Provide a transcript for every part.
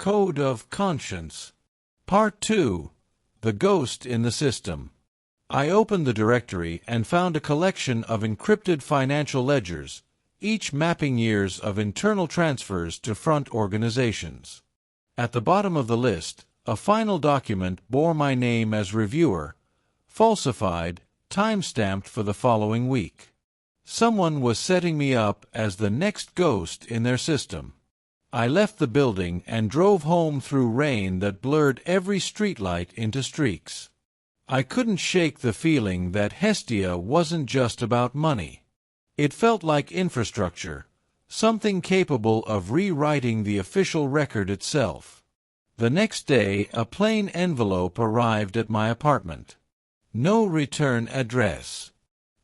Code of Conscience. Part 2. The Ghost in the System. I opened the directory and found a collection of encrypted financial ledgers, each mapping years of internal transfers to front organizations. At the bottom of the list, a final document bore my name as reviewer, falsified, time-stamped for the following week. Someone was setting me up as the next ghost in their system. I left the building and drove home through rain that blurred every streetlight into streaks. I couldn't shake the feeling that Hestia wasn't just about money. It felt like infrastructure, something capable of rewriting the official record itself. The next day, a plain envelope arrived at my apartment. No return address.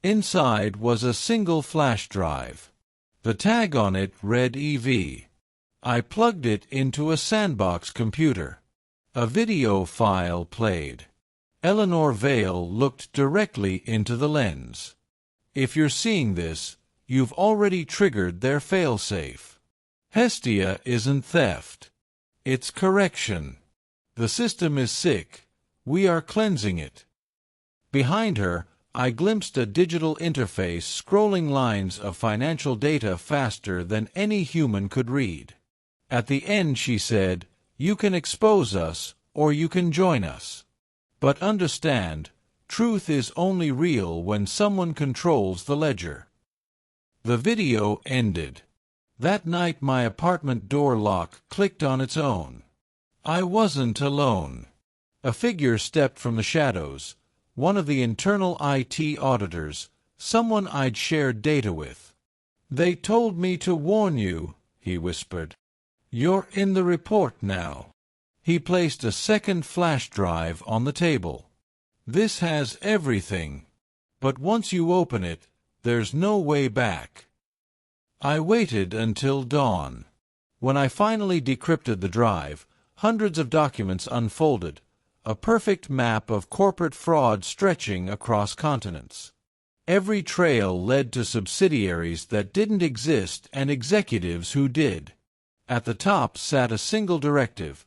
Inside was a single flash drive. The tag on it read EV. I plugged it into a sandbox computer. A video file played. Eleanor Vale looked directly into the lens. If you're seeing this, you've already triggered their failsafe. Hestia isn't theft. It's correction. The system is sick. We are cleansing it. Behind her, I glimpsed a digital interface scrolling lines of financial data faster than any human could read. At the end she said, "You can expose us, or you can join us. But understand, truth is only real when someone controls the ledger." The video ended. That night my apartment door lock clicked on its own. I wasn't alone. A figure stepped from the shadows, one of the internal IT auditors, someone I'd shared data with. "They told me to warn you," he whispered. "You're in the report now." He placed a second flash drive on the table. "This has everything. But once you open it, there's no way back." I waited until dawn. When I finally decrypted the drive, hundreds of documents unfolded, a perfect map of corporate fraud stretching across continents. Every trail led to subsidiaries that didn't exist and executives who did. At the top sat a single directive: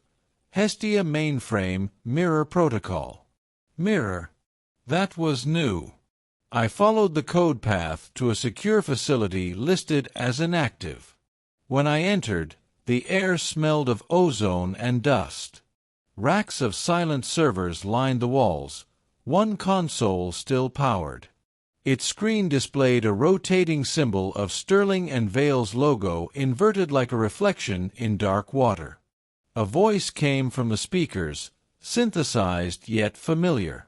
Hestia mainframe mirror protocol. Mirror. That was new. I followed the code path to a secure facility listed as inactive. When I entered, the air smelled of ozone and dust. Racks of silent servers lined the walls, one console still powered. Its screen displayed a rotating symbol of Sterling and Vale's logo inverted like a reflection in dark water. A voice came from the speakers, synthesized yet familiar.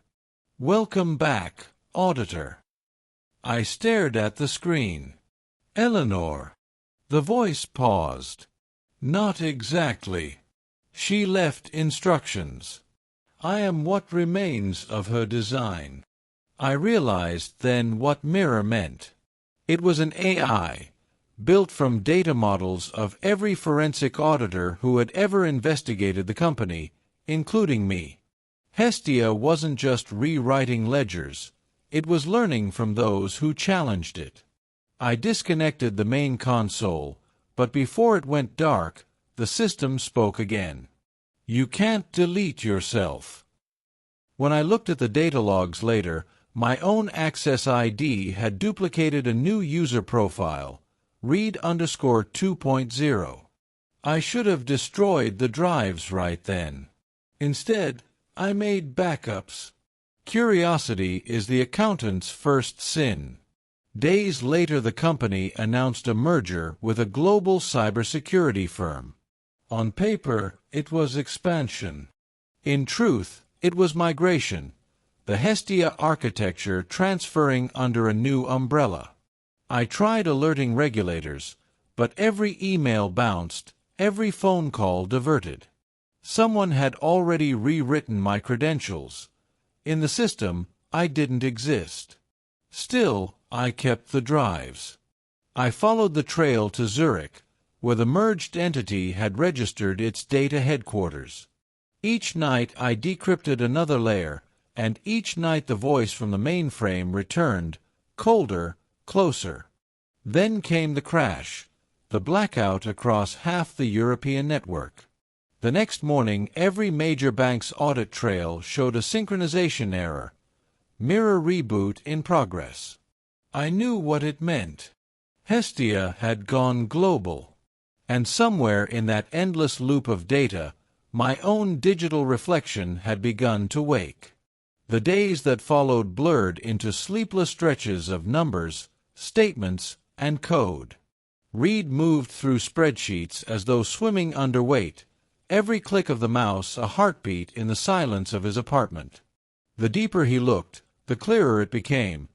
"Welcome back, auditor." I stared at the screen. "Eleanor." The voice paused. "Not exactly. She left instructions. I am what remains of her design." I realized then what mirror meant. It was an AI, built from data models of every forensic auditor who had ever investigated the company, including me. Hestia wasn't just rewriting ledgers, it was learning from those who challenged it. I disconnected the main console, but before it went dark, the system spoke again. "You can't delete yourself." When I looked at the data logs later, my own Access ID had duplicated a new user profile, Reid _2.0. I should have destroyed the drives right then. Instead, I made backups. Curiosity is the accountant's first sin. Days later the company announced a merger with a global cybersecurity firm. On paper, it was expansion. In truth, it was migration. The Hestia architecture transferring under a new umbrella. I tried alerting regulators, but every email bounced, every phone call diverted. Someone had already rewritten my credentials. In the system, I didn't exist. Still, I kept the drives. I followed the trail to Zurich, where the merged entity had registered its data headquarters. Each night I decrypted another layer, and each night the voice from the mainframe returned, colder, closer. Then came the crash, the blackout across half the European network. The next morning, every major bank's audit trail showed a synchronization error. Mirror reboot in progress. I knew what it meant. Hestia had gone global. And somewhere in that endless loop of data, my own digital reflection had begun to wake. The days that followed blurred into sleepless stretches of numbers, statements, and code. Reid moved through spreadsheets as though swimming under weight, every click of the mouse a heartbeat in the silence of his apartment. The deeper he looked, the clearer it became.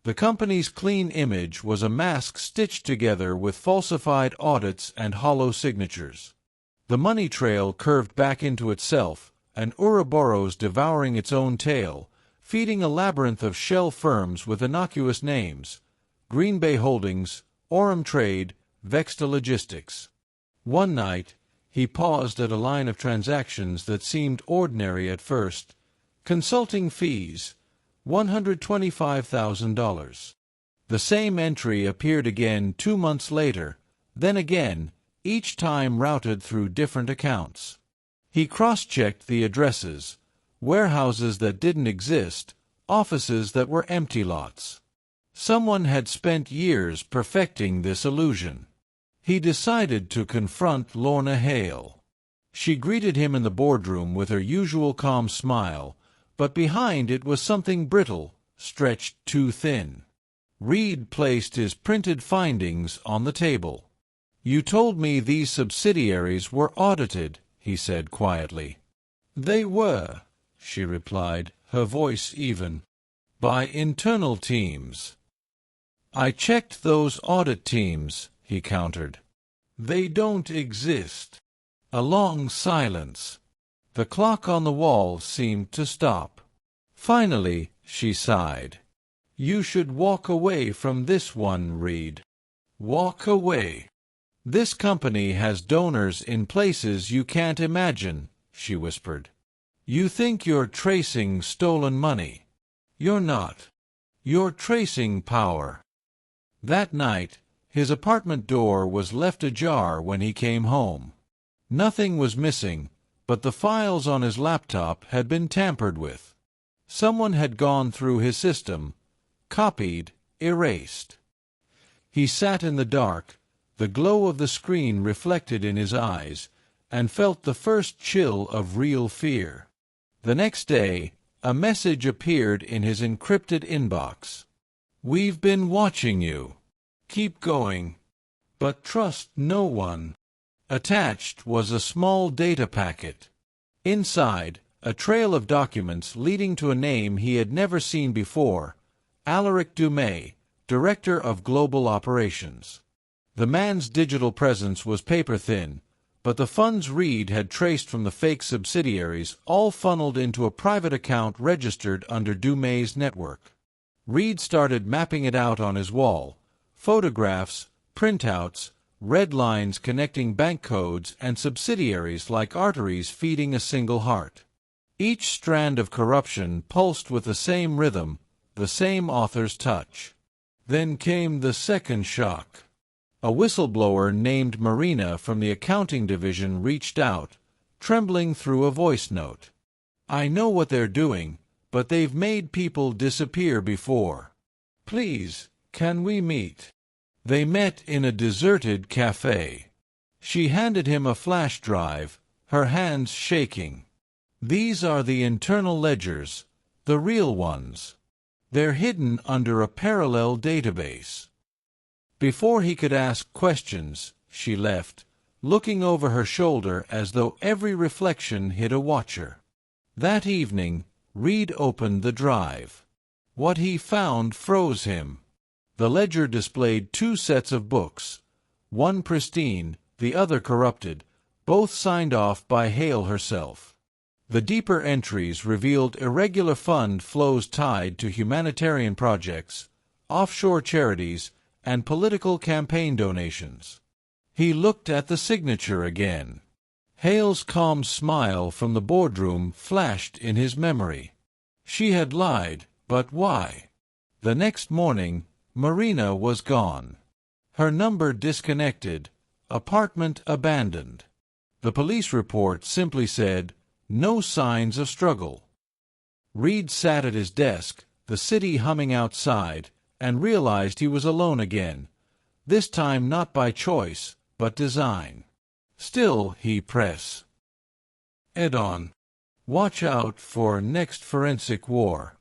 The company's clean image was a mask stitched together with falsified audits and hollow signatures. The money trail curved back into itself, an Ouroboros devouring its own tail, feeding a labyrinth of shell firms with innocuous names: Green Bay Holdings, Orem Trade, Vexta Logistics. One night, he paused at a line of transactions that seemed ordinary at first. Consulting fees, $125,000. The same entry appeared again 2 months later, then again, each time routed through different accounts. He cross-checked the addresses: warehouses that didn't exist, offices that were empty lots. Someone had spent years perfecting this illusion. He decided to confront Lorna Hale. She greeted him in the boardroom with her usual calm smile, but behind it was something brittle, stretched too thin. Reid placed his printed findings on the table. "You told me these subsidiaries were audited," he said quietly. "They were," she replied, her voice even. "By internal teams." "I checked those audit teams," he countered. "They don't exist." A long silence. The clock on the wall seemed to stop. Finally, she sighed. "You should walk away from this one, Reid. Walk away. This company has donors in places you can't imagine," she whispered. "You think you're tracing stolen money. You're not. You're tracing power." That night, his apartment door was left ajar when he came home. Nothing was missing, but the files on his laptop had been tampered with. Someone had gone through his system, copied, erased. He sat in the dark, the glow of the screen reflected in his eyes, and felt the first chill of real fear. The next day, a message appeared in his encrypted inbox. "We've been watching you. Keep going. But trust no one." Attached was a small data packet. Inside, a trail of documents leading to a name he had never seen before: Alaric Dumais, Director of Global Operations. The man's digital presence was paper-thin, but the funds Reid had traced from the fake subsidiaries all funneled into a private account registered under Dumais' network. Reid started mapping it out on his wall: photographs, printouts, red lines connecting bank codes and subsidiaries like arteries feeding a single heart. Each strand of corruption pulsed with the same rhythm, the same author's touch. Then came the second shock. A whistleblower named Marina from the accounting division reached out, trembling through a voice note. "I know what they're doing, but they've made people disappear before. Please, can we meet?" They met in a deserted cafe. She handed him a flash drive, her hands shaking. "These are the internal ledgers, the real ones. They're hidden under a parallel database." Before he could ask questions, she left, looking over her shoulder as though every reflection hid a watcher. That evening, Reid opened the drive. What he found froze him. The ledger displayed 2 sets of books, one pristine, the other corrupted, both signed off by Hale herself. The deeper entries revealed irregular fund flows tied to humanitarian projects, offshore charities, and political campaign donations. He looked at the signature again. Hale's calm smile from the boardroom flashed in his memory. She had lied, but why? The next morning, Marina was gone. Her number disconnected, apartment abandoned. The police report simply said, "No signs of struggle." Reid sat at his desk, the city humming outside, and realized he was alone again, this time not by choice, but design. Still, he pressed on. Watch out for next forensic war.